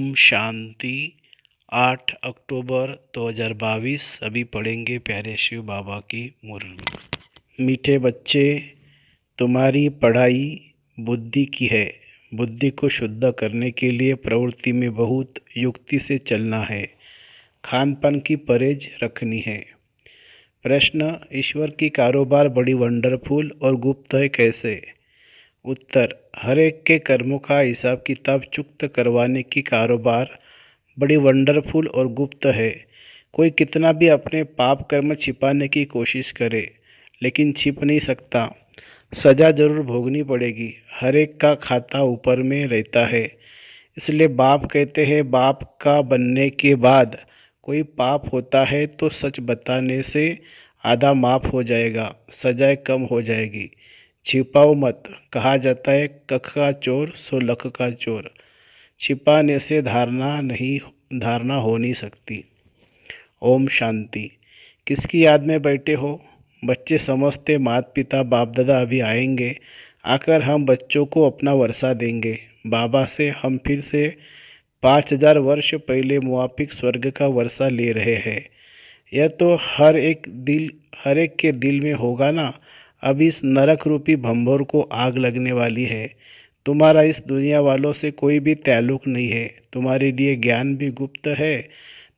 ओम शांति। 8 अक्टूबर 2022 अभी पढ़ेंगे प्यारे शिव बाबा की मुरली। मीठे बच्चे, तुम्हारी पढ़ाई बुद्धि की है। बुद्धि को शुद्ध करने के लिए प्रवृत्ति में बहुत युक्ति से चलना है। खान पान की परहेज रखनी है। प्रश्न, ईश्वर की कारोबार बड़ी वंडरफुल और गुप्त है, कैसे? उत्तर, हर एक के कर्मों का हिसाब किताब चुकत करवाने की कारोबार बड़ी वंडरफुल और गुप्त है। कोई कितना भी अपने पाप कर्म छिपाने की कोशिश करे, लेकिन छिप नहीं सकता। सज़ा जरूर भोगनी पड़ेगी। हर एक का खाता ऊपर में रहता है। इसलिए बाप कहते हैं, बाप का बनने के बाद कोई पाप होता है तो सच बताने से आधा माफ हो जाएगा, सजाएं कम हो जाएगी। छिपाओ मत। कहा जाता है, कख का चोर सो लख का चोर। छिपाने से धारणा हो नहीं सकती। ओम शांति। किसकी याद में बैठे हो? बच्चे समझते माता पिता बाप दादा अभी आएंगे, आकर हम बच्चों को अपना वर्षा देंगे। बाबा से हम फिर से 5000 वर्ष पहले मुआफिक स्वर्ग का वर्षा ले रहे हैं। यह तो हर एक के दिल में होगा ना। अब इस नरक रूपी भंभोर को आग लगने वाली है। तुम्हारा इस दुनिया वालों से कोई भी ताल्लुक नहीं है। तुम्हारे लिए ज्ञान भी गुप्त है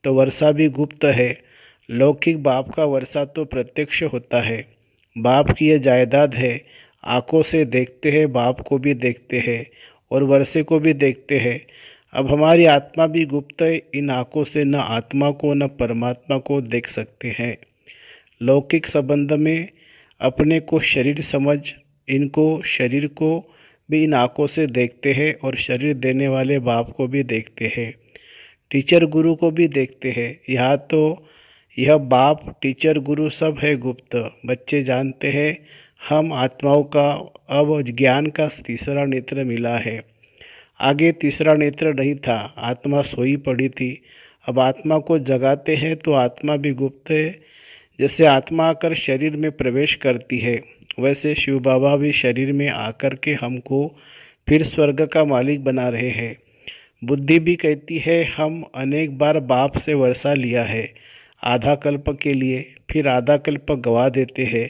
तो वर्षा भी गुप्त है। लौकिक बाप का वर्षा तो प्रत्यक्ष होता है। बाप की यह जायदाद है। आंखों से देखते हैं, बाप को भी देखते हैं और वर्षे को भी देखते हैं। अब हमारी आत्मा भी गुप्त है। इन आंखों से न आत्मा को न परमात्मा को देख सकते हैं। लौकिक संबंध में अपने को शरीर समझ, इनको शरीर को भी इन आंखों से देखते हैं और शरीर देने वाले बाप को भी देखते हैं। टीचर गुरु को भी देखते हैं। यहाँ तो यह बाप टीचर गुरु सब है गुप्त। बच्चे जानते हैं हम आत्माओं का अब ज्ञान का तीसरा नेत्र मिला है। आगे तीसरा नेत्र नहीं था, आत्मा सोई पड़ी थी। अब आत्मा को जगाते हैं तो आत्मा भी गुप्त है। जैसे आत्मा आकर शरीर में प्रवेश करती है, वैसे शिव बाबा भी शरीर में आकर के हमको फिर स्वर्ग का मालिक बना रहे हैं। बुद्धि भी कहती है हम अनेक बार बाप से वर्षा लिया है, आधा कल्प के लिए, फिर आधा कल्प गवा देते हैं।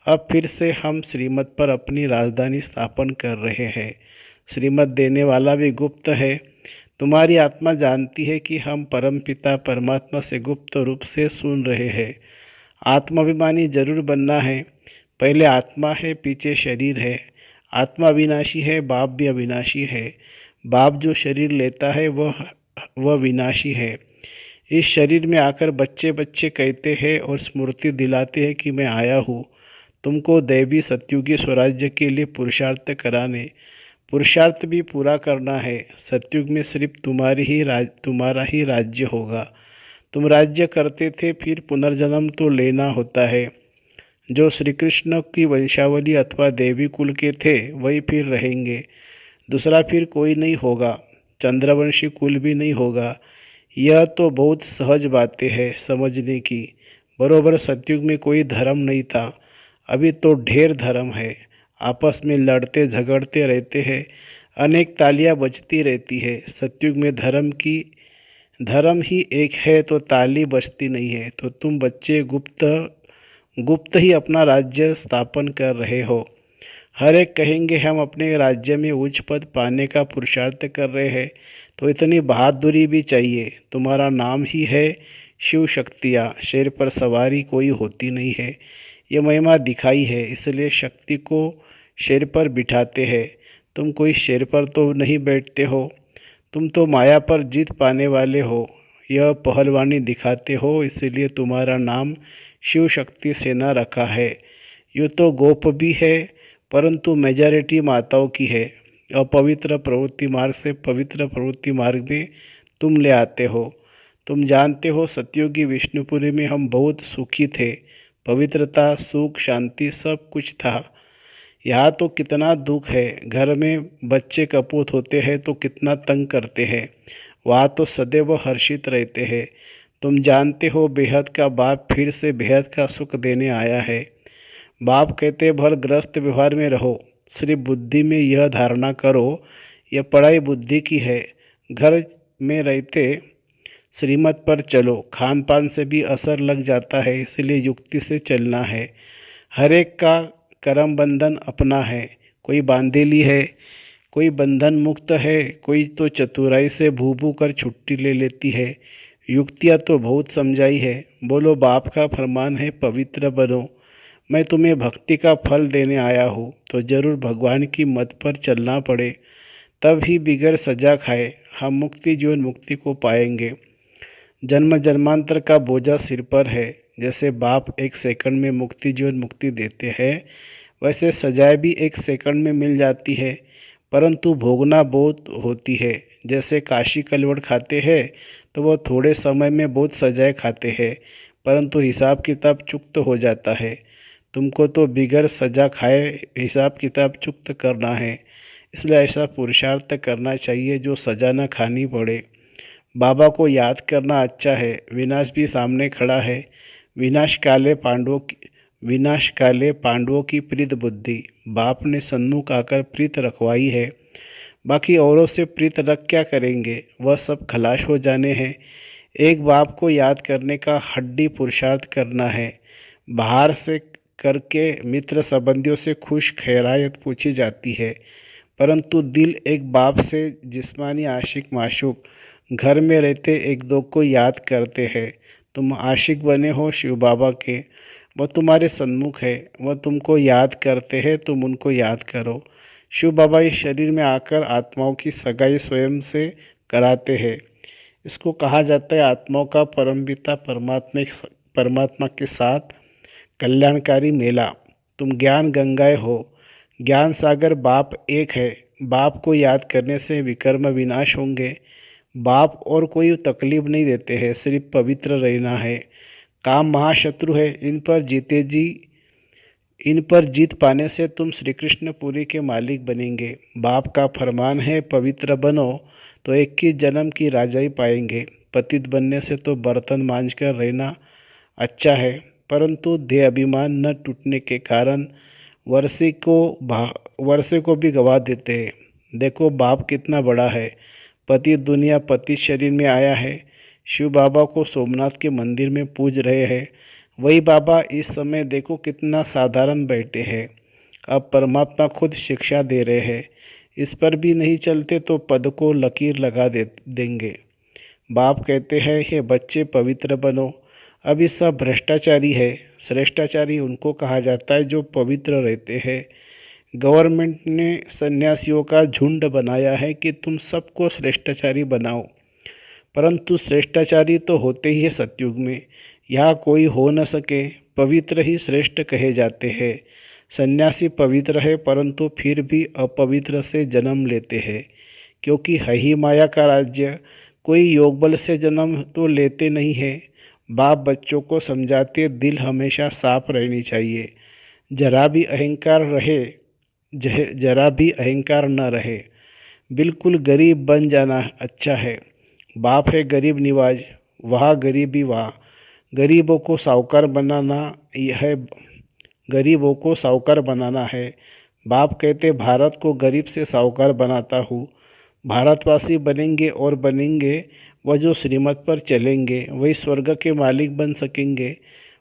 अब फिर से हम श्रीमत पर अपनी राजधानी स्थापन कर रहे हैं। श्रीमत देने वाला भी गुप्त है। तुम्हारी आत्मा जानती है कि हम परमपिता परमात्मा से गुप्त रूप से सुन रहे हैं। आत्माभिमानी जरूर बनना है। पहले आत्मा है, पीछे शरीर है। आत्मा अविनाशी है, बाप भी अविनाशी है। बाप जो शरीर लेता है वह विनाशी है। इस शरीर में आकर बच्चे बच्चे कहते हैं और स्मृति दिलाते हैं कि मैं आया हूँ तुमको दैवी सत्युगी स्वराज्य के लिए पुरुषार्थ कराने। पुरुषार्थ भी पूरा करना है। सत्युग में सिर्फ तुम्हारा ही राज्य होगा। तुम राज्य करते थे, फिर पुनर्जन्म तो लेना होता है। जो श्री कृष्ण की वंशावली अथवा देवी कुल के थे वही फिर रहेंगे। दूसरा फिर कोई नहीं होगा। चंद्रवंशी कुल भी नहीं होगा। यह तो बहुत सहज बातें हैं समझने की। बरोबर सतयुग में कोई धर्म नहीं था, अभी तो ढेर धर्म है। आपस में लड़ते झगड़ते रहते हैं, अनेक तालियां बजती रहती है। सतयुग में धर्म ही एक है तो ताली बजती नहीं है। तो तुम बच्चे गुप्त ही अपना राज्य स्थापन कर रहे हो। हर एक कहेंगे हम अपने राज्य में उच्च पद पाने का पुरुषार्थ कर रहे हैं, तो इतनी बहादुरी भी चाहिए। तुम्हारा नाम ही है शिव शक्तियाँ। शेर पर सवारी कोई होती नहीं है, ये महिमा दिखाई है, इसलिए शक्ति को शेर पर बिठाते हैं। तुम कोई शेर पर तो नहीं बैठते हो, तुम तो माया पर जीत पाने वाले हो। यह पहलवानी दिखाते हो, इसलिए तुम्हारा नाम शिव शक्ति सेना रखा है। यूँ तो गोप भी है, परंतु मेजॉरिटी माताओं की है। अपवित्र प्रवृत्ति मार्ग से पवित्र प्रवृत्ति मार्ग में तुम ले आते हो। तुम जानते हो सतयुगी विष्णुपुरी में हम बहुत सुखी थे। पवित्रता, सुख, शांति सब कुछ था। यहाँ तो कितना दुख है। घर में बच्चे कपूत होते हैं तो कितना तंग करते हैं। वहाँ तो सदैव हर्षित रहते हैं। तुम जानते हो बेहद का बाप फिर से बेहद का सुख देने आया है। बाप कहते भर ग्रस्त व्यवहार में रहो, सिर्फ बुद्धि में यह धारणा करो यह पढ़ाई बुद्धि की है। घर में रहते श्रीमत पर चलो। खान पान से भी असर लग जाता है, इसलिए युक्ति से चलना है। हर एक का कर्म बंधन अपना है। कोई बांधेली है, कोई बंधन मुक्त है, कोई तो चतुराई से भू भू कर छुट्टी ले लेती है। युक्तियाँ तो बहुत समझाई है। बोलो बाप का फरमान है पवित्र बनो। मैं तुम्हें भक्ति का फल देने आया हूँ, तो जरूर भगवान की मत पर चलना पड़े, तब ही बिगड़ सजा खाए हम मुक्ति जीवन मुक्ति को पाएंगे। जन्म जन्मांतर का बोझा सिर पर है। जैसे बाप एक सेकंड में मुक्ति जीवन मुक्ति देते हैं, वैसे सजाएं भी एक सेकंड में मिल जाती है, परंतु भोगना बहुत होती है। जैसे काशी कलवड़ खाते हैं तो वह थोड़े समय में बहुत सजाएं खाते हैं, परंतु हिसाब किताब चुक्त हो जाता है। तुमको तो बिगड़ सजा खाए हिसाब किताब चुक्त करना है, इसलिए ऐसा पुरुषार्थ करना चाहिए जो सजा न खानी पड़े। बाबा को याद करना अच्छा है, विनाश भी सामने खड़ा है। विनाश काले पांडवों की प्रीत बुद्धि, बाप ने सन्मुख आकर प्रीत रखवाई है। बाकी औरों से प्रीत रख क्या करेंगे, वह सब खलाश हो जाने हैं। एक बाप को याद करने का हड्डी पुरुषार्थ करना है। बाहर से करके मित्र संबंधियों से खुश खैरायत पूछी जाती है, परंतु दिल एक बाप से जिस्मानी आशिक माशूक घर में रहते एक दो को याद करते हैं। तुम आशिक बने हो शिव बाबा के, वह तुम्हारे सन्मुख है, वह तुमको याद करते हैं, तुम उनको याद करो। शिव बाबा इस शरीर में आकर आत्माओं की सगाई स्वयं से कराते हैं। इसको कहा जाता है आत्माओं का परमपिता परमात्मा के साथ कल्याणकारी मेला। तुम ज्ञान गंगाएं हो, ज्ञान सागर बाप एक है। बाप को याद करने से विकर्म विनाश होंगे। बाप और कोई तकलीफ नहीं देते हैं, सिर्फ पवित्र रहना है। काम महाशत्रु है, इन पर जीत पाने से तुम श्री कृष्णपुरी के मालिक बनेंगे। बाप का फरमान है पवित्र बनो, तो 21 जन्म की राजाई पाएंगे। पतित बनने से तो बर्तन मांझ कर रहना अच्छा है, परंतु देह अभिमान न टूटने के कारण वर्षे को भी गवा देते हैं। देखो बाप कितना बड़ा है। पतित दुनिया पतित शरीर में आया है। शिव बाबा को सोमनाथ के मंदिर में पूज रहे हैं, वही बाबा इस समय देखो कितना साधारण बैठे हैं। अब परमात्मा खुद शिक्षा दे रहे हैं। इस पर भी नहीं चलते तो पद को लकीर लगा देंगे। बाप कहते हैं हे बच्चे पवित्र बनो। अब ये सब भ्रष्टाचारी है। श्रेष्ठाचारी उनको कहा जाता है जो पवित्र रहते हैं। गवर्नमेंट ने सन्यासियों का झुंड बनाया है कि तुम सबको श्रेष्ठाचारी बनाओ, परंतु श्रेष्ठाचारी तो होते ही है सतयुग में। यहाँ कोई हो न सके, पवित्र ही श्रेष्ठ कहे जाते हैं। सन्यासी पवित्र है, परंतु फिर भी अपवित्र से जन्म लेते हैं, क्योंकि है ही माया का राज्य। कोई योग बल से जन्म तो लेते नहीं है। बाप बच्चों को समझाते दिल हमेशा साफ रहनी चाहिए। जरा भी अहंकार न रहे। बिल्कुल गरीब बन जाना अच्छा है। बाप है गरीब निवाज, वहाँ गरीबी वहाँ। गरीबों को साहूकार बनाना है। बाप कहते भारत को गरीब से साहूकार बनाता हूँ। भारतवासी बनेंगे और बनेंगे वह जो श्रीमत पर चलेंगे, वही स्वर्ग के मालिक बन सकेंगे।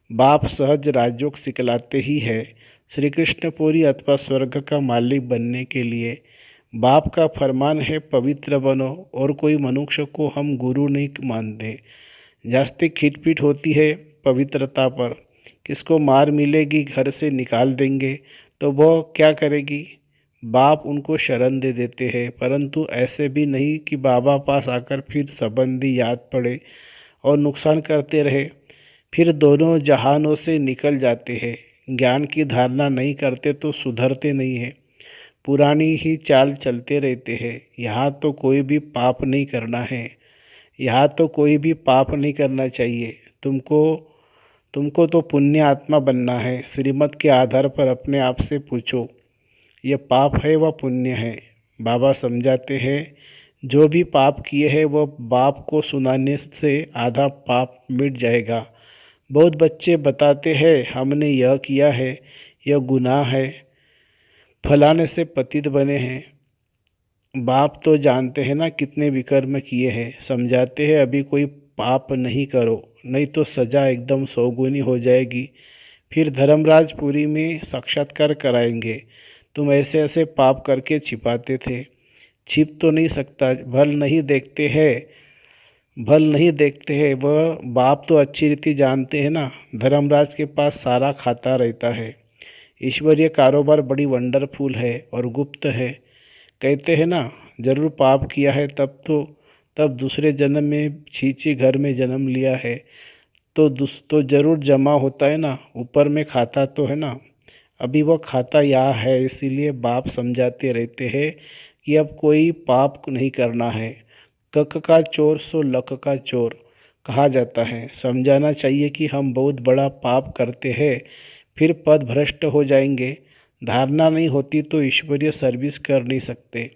बाप सहज राजयोग सिखलाते ही है श्री कृष्णपुरी अथवा स्वर्ग का मालिक बनने के लिए। बाप का फरमान है पवित्र बनो, और कोई मनुष्य को हम गुरु नहीं मानते। जास्ती खिटपीट होती है पवित्रता पर। किसको मार मिलेगी घर से निकाल देंगे तो वह क्या करेगी। बाप उनको शरण दे देते हैं, परंतु ऐसे भी नहीं कि बाबा पास आकर फिर संबंधी याद पड़े और नुकसान करते रहे, फिर दोनों जहानों से निकल जाते हैं। ज्ञान की धारणा नहीं करते तो सुधरते नहीं हैं, पुरानी ही चाल चलते रहते हैं। यहाँ तो कोई भी पाप नहीं करना है, यहाँ तो कोई भी पाप नहीं करना चाहिए। तुमको तो पुण्य आत्मा बनना है। श्रीमत के आधार पर अपने आप से पूछो, यह पाप है व पुण्य है। बाबा समझाते हैं जो भी पाप किए हैं वह बाप को सुनाने से आधा पाप मिट जाएगा। बहुत बच्चे बताते हैं हमने यह किया है, यह गुनाह है, फलाने से पतित बने हैं। बाप तो जानते हैं ना कितने विकर्म किए हैं, समझाते हैं अभी कोई पाप नहीं करो, नहीं तो सजा एकदम सौगुनी हो जाएगी। फिर धर्मराजपुरी में साक्षात्कार कराएंगे। तुम ऐसे ऐसे पाप करके छिपाते थे। छिप तो नहीं सकता, भल नहीं देखते हैं। वह बाप तो अच्छी रीति जानते हैं ना, धर्मराज के पास सारा खाता रहता है। ईश्वरीय कारोबार बड़ी वंडरफुल है और गुप्त है। कहते हैं ना, जरूर पाप किया है तब दूसरे जन्म में छींची घर में जन्म लिया है, तो जरूर जमा होता है ना, ऊपर में खाता तो है ना। अभी वो खाता यहाँ है, इसीलिए बाप समझाते रहते हैं कि अब कोई पाप नहीं करना है। कक का चोर सो लक का चोर कहा जाता है। समझाना चाहिए कि हम बहुत बड़ा पाप करते हैं, फिर पद भ्रष्ट हो जाएंगे। धारणा नहीं होती तो ईश्वरीय सर्विस कर नहीं सकते।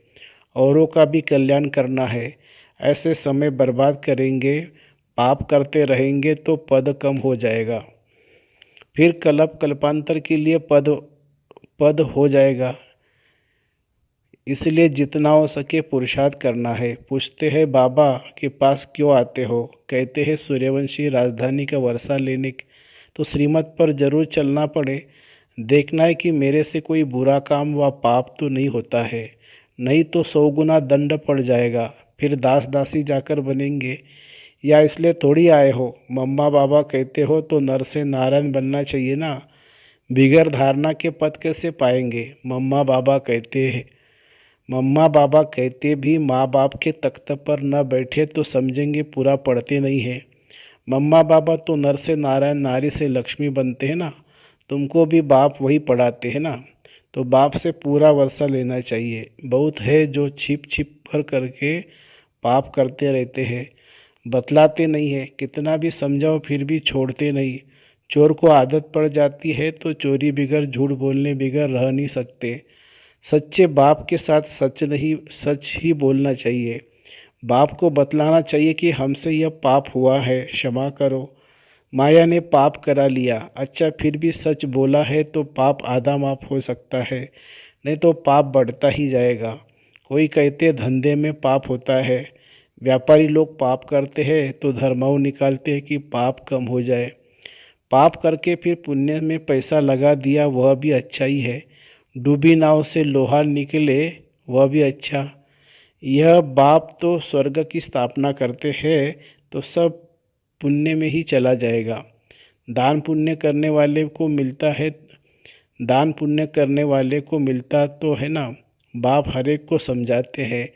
औरों का भी कल्याण करना है। ऐसे समय बर्बाद करेंगे, पाप करते रहेंगे तो पद कम हो जाएगा, फिर कल्पांतर के लिए पद पद हो जाएगा। इसलिए जितना हो सके पुरुषार्थ करना है। पूछते हैं बाबा के पास क्यों आते हो? कहते हैं सूर्यवंशी राजधानी का वर्षा लेने तो श्रीमत पर जरूर चलना पड़े। देखना है कि मेरे से कोई बुरा काम व पाप तो नहीं होता है, नहीं तो 100 गुना दंड पड़ जाएगा, फिर दास दासी जाकर बनेंगे। या इसलिए थोड़ी आए हो? मम्मा बाबा कहते हो तो नर से नारायण बनना चाहिए ना। बिगैर धारणा के पद कैसे पाएंगे? मम्मा बाबा कहते भी माँ बाप के तख्त पर न बैठे तो समझेंगे पूरा पढ़ते नहीं है। मम्मा बाबा तो नर से नारायण, नारी से लक्ष्मी बनते हैं ना। तुमको भी बाप वही पढ़ाते हैं ना, तो बाप से पूरा वर्षा लेना चाहिए। बहुत है जो छिप छिप कर करके पाप करते रहते हैं, बतलाते नहीं है। कितना भी समझाओ फिर भी छोड़ते नहीं। चोर को आदत पड़ जाती है तो चोरी बिगर, झूठ बोलने बिगर रह नहीं सकते। सच्चे बाप के साथ सच ही बोलना चाहिए। बाप को बतलाना चाहिए कि हमसे यह पाप हुआ है, क्षमा करो। माया ने पाप करा लिया, अच्छा फिर भी सच बोला है तो पाप आधा माफ हो सकता है, नहीं तो पाप बढ़ता ही जाएगा। कोई कहते धंधे में पाप होता है, व्यापारी लोग पाप करते हैं तो धर्माऊ निकालते हैं कि पाप कम हो जाए। पाप करके फिर पुण्य में पैसा लगा दिया, वह भी अच्छा ही है। डूबी नाव से लोहा निकले, वह भी अच्छा। यह बाप तो स्वर्ग की स्थापना करते हैं तो सब पुण्य में ही चला जाएगा। दान पुण्य करने वाले को मिलता है, दान पुण्य करने वाले को मिलता तो है ना। बाप हर एक को समझाते हैं,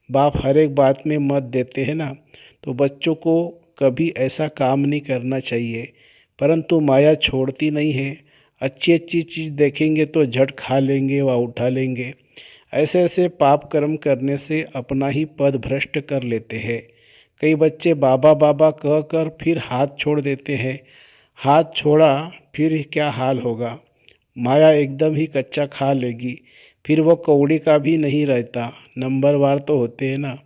बाप हर एक बात में मत देते हैं ना। तो बच्चों को कभी ऐसा काम नहीं करना चाहिए, परंतु माया छोड़ती नहीं है। अच्छी अच्छी चीज़ देखेंगे तो झट खा लेंगे व उठा लेंगे। ऐसे ऐसे पाप कर्म करने से अपना ही पद भ्रष्ट कर लेते हैं। कई बच्चे बाबा बाबा कह कर फिर हाथ छोड़ देते हैं। हाथ छोड़ा फिर क्या हाल होगा? माया एकदम ही कच्चा खा लेगी, फिर वो कौड़ी का भी नहीं रहता। नंबरवार तो होते हैं ना।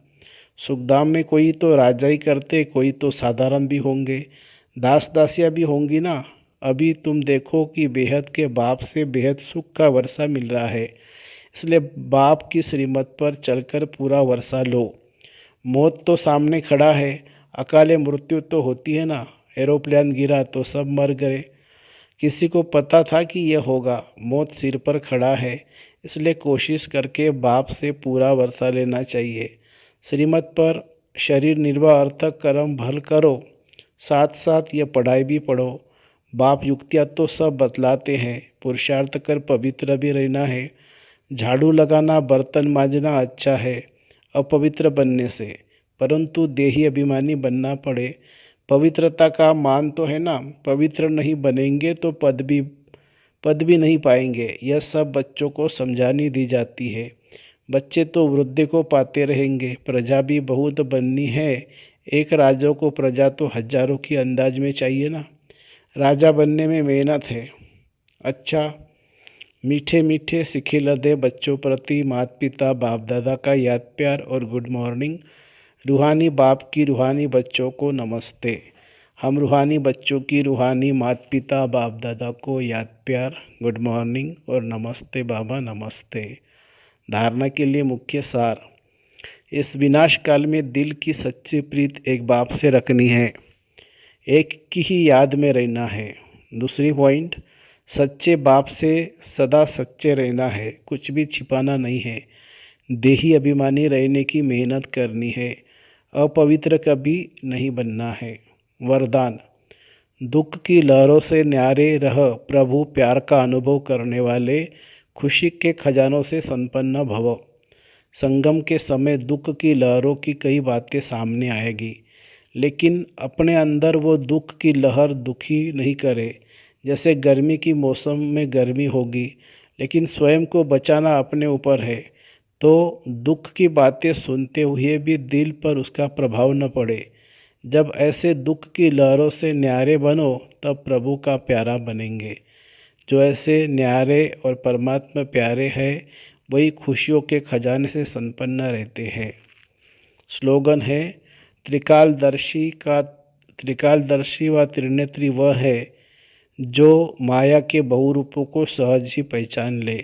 सुखधाम में कोई तो राजा ही करते, कोई तो साधारण भी होंगे, दास दासियाँ भी होंगी ना। अभी तुम देखो कि बेहद के बाप से बेहद सुख का वर्षा मिल रहा है, इसलिए बाप की श्रीमत पर चलकर पूरा वर्षा लो। मौत तो सामने खड़ा है, अकाले मृत्यु तो होती है ना। एरोप्लेन गिरा तो सब मर गए, किसी को पता था कि यह होगा? मौत सिर पर खड़ा है, इसलिए कोशिश करके बाप से पूरा वर्षा लेना चाहिए। श्रीमत पर शरीर निर्वाह अर्थ कर्म भल करो, साथ साथ यह पढ़ाई भी पढ़ो। बाप युक्तियाँ तो सब बतलाते हैं, पुरुषार्थ कर पवित्र भी रहना है। झाड़ू लगाना, बर्तन मांजना अच्छा है अपवित्र बनने से, परंतु देही अभिमानी बनना पड़े। पवित्रता का मान तो है ना, पवित्र नहीं बनेंगे तो पद भी नहीं पाएंगे। यह सब बच्चों को समझानी दी जाती है। बच्चे तो वृद्धि को पाते रहेंगे, प्रजा भी बहुत बननी है। एक राजा को प्रजा तो हजारों की अंदाज में चाहिए ना। राजा बनने में मेहनत है। अच्छा, मीठे मीठे सिखे लदे बच्चों प्रति माता पिता बाप दादा का याद प्यार और गुड मॉर्निंग। रूहानी बाप की रूहानी बच्चों को नमस्ते। हम रूहानी बच्चों की रूहानी माता पिता बाप दादा को याद प्यार, गुड मॉर्निंग और नमस्ते बाबा, नमस्ते। धारणा के लिए मुख्य सार। इस विनाश काल में दिल की सच्ची प्रीत एक बाप से रखनी है, एक की ही याद में रहना है। दूसरी पॉइंट, सच्चे बाप से सदा सच्चे रहना है, कुछ भी छिपाना नहीं है। देही अभिमानी रहने की मेहनत करनी है, अपवित्र कभी नहीं बनना है। वरदान, दुख की लहरों से न्यारे रह प्रभु प्यार का अनुभव करने वाले, खुशी के खजानों से संपन्न भव। संगम के समय दुख की लहरों की कई बातें सामने आएगी, लेकिन अपने अंदर वो दुख की लहर दुखी नहीं करे। जैसे गर्मी की मौसम में गर्मी होगी, लेकिन स्वयं को बचाना अपने ऊपर है, तो दुख की बातें सुनते हुए भी दिल पर उसका प्रभाव न पड़े। जब ऐसे दुख की लहरों से न्यारे बनो, तब प्रभु का प्यारा बनेंगे। जो ऐसे न्यारे और परमात्मा प्यारे हैं, वही खुशियों के खजाने से संपन्न रहते हैं। स्लोगन है, त्रिकालदर्शी व त्रिनेत्री वह है जो माया के बहुरूपों को सहज ही पहचान ले।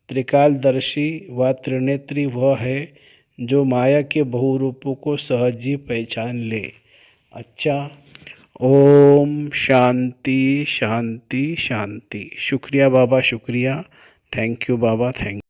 त्रिकालदर्शी व त्रिनेत्री वह है जो माया के बहुरूपों को सहज ही पहचान ले। अच्छा, ओम शांति शांति शांति। शुक्रिया बाबा, शुक्रिया। Thank you Baba, thank